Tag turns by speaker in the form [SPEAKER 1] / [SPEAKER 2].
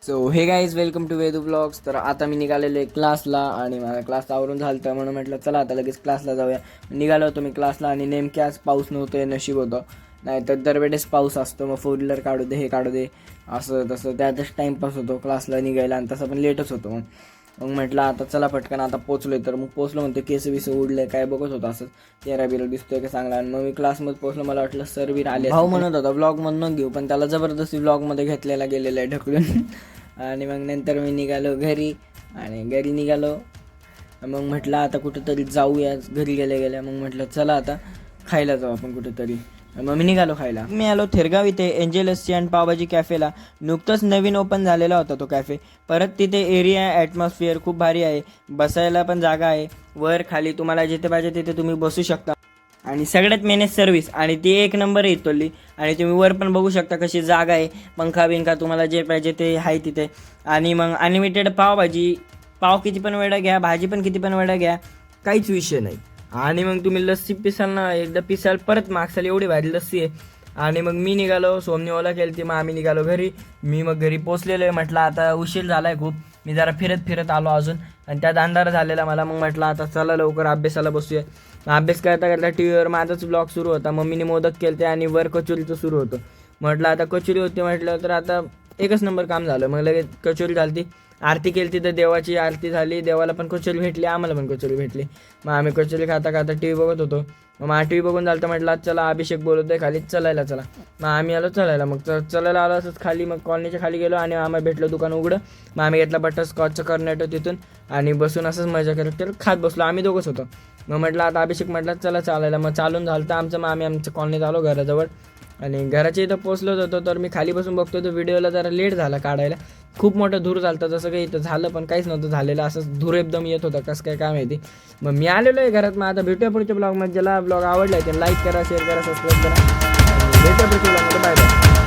[SPEAKER 1] So hey guys welcome to Vedu vlogs. तर आता मी निघालेलो आहे क्लासला आणि मला क्लास आवरून झालं तर म्हणून म्हटलं चला आता लगेच क्लासला जाऊया. निघालो होतो मी क्लासला आणि नेमके आज पाऊस नव्हतं, नशीब होतं. नाही तर दरवेळेस पाऊस असतो, मग फोर व्हीलर काढू दे हे काढू दे असं तसं त्यातच टाईमपास होतो क्लासला निघायला आणि तसं पण लेटच होतो. मग म्हटलं आता चला पटकन आता पोचलोय. तर मग पोचलो म्हणतो केस विस उडले काय बघत होतं असं चेहरा बिरा दिसतोय का चांगला. आणि मग मी क्लासमध्ये पोचलो, मला वाटलं सर बीर आले. भाऊ म्हणत होता व्लॉगमधून घेऊ, पण त्याला जबरदस्ती व्लॉगमध्ये घेतलेला गेलेला आहे ढकलून. आणि मग नंतर मी निघालो घरी आणि घरी निघालो. मग म्हटलं आता कुठेतरी जाऊया. घरी गेल्या मग म्हटलं चला आता खायला जाऊ आपण कुठेतरी. मग मी निघालो खायला. मी आलो थेरगाव इथे एंजेलसची आणि पावभाजी कॅफेला. नुकतंच नवीन ओपन झालेला होता तो कॅफे. परत तिथे एरिया ॲटमॉस्फिअर खूप भारी आहे, बसायला पण जागा आहे, वर खाली तुम्हाला जिथे पाहिजे तिथे तुम्ही बसू शकता. आणि सगळ्यात मेन सर्व्हिस, आणि ती एक नंबर आहे इथली. आणि तुम्ही वर पण बघू शकता कशी जागा आहे, पंखा बिंखा तुम्हाला जे पाहिजे ते आहे तिथे. आणि मग अनलिमिटेड पावभाजी, पाव किती पण वेळा घ्या, भाजी पण किती पण वेळा घ्या, काहीच विषय नाही. आणि मग तुम्ही लस्सी पिसाल ना, एकदा पिसाल परत मागसाल, एवढी भारी लस्सी आहे. आणि मग मी निघालो, सोमनी ओला केली ती, मग आम्ही निघालो घरी. मी मग घरी पोचलेलो आहे. म्हटलं आता उशीर झाला आहे खूप, मी जरा फिरत आलो अजून आणि त्यात अंधार झालेला मला. मग म्हटलं आता चला लवकर अभ्यासाला बसूया. अभ्यास करता करता टी व्हीवर माझाच ब्लॉग सुरू होता. मम्मीने मोदक केले ते आणि वर कचोरीचं सुरू होतं. म्हटलं आता कचोरी होती, म्हटलं तर आता एकच नंबर काम झालं. मग लगेच कचोरी झाली, आरती केली तिथं, देवाची आरती झाली, देवाला पण कचोरी भेटली, आम्हाला पण कचोरी भेटली. मग आम्ही कचोरी खाता खाता टी व्ही बघत होतो. मग टी व्ही बघून झालं तर म्हटलं चला अभिषेक बोलत आहे खाली चलायला चला. मग आम्ही आलो चलायला. मग चलायला आलो असंच खाली, मग कॉलनीच्या खाली गेलो आणि आम्हाला भेटलं दुकान उघडं. मग आम्ही घेतला बटरस्कॉचचं कर्नेटो तिथून आणि बसून असंच मजा करत खात बसलो. आम्ही दोघंच होतो. मग म्हटलं आता अभिषेक म्हटलं चला चालायला. मग चालून झालं तर आमचं, मग आम्ही आमच्या कॉलनीत आलो घराजवळ. आणि घराच्या इथं पोचलोच होतो. तर मी खाली बसून बघतो तर व्हिडिओला जरा लेट झाला काढायला. खूप मोठं धूर झालं होतं, जसं काही इथं झालं पण काहीच नव्हतं झालेलं, असंच धूर एकदम येत होता, कसं काय माहिती. मग मी आलेलो आहे घरात. मग आता भेटूया पुढच्या ब्लॉगमध्ये. ज्याला ब्लॉग आवडला आहे लाईक करा, शेअर करा, सबस्क्राईब करा. भेटूया पुढच्या ब्लॉगमध्ये. Bye bye.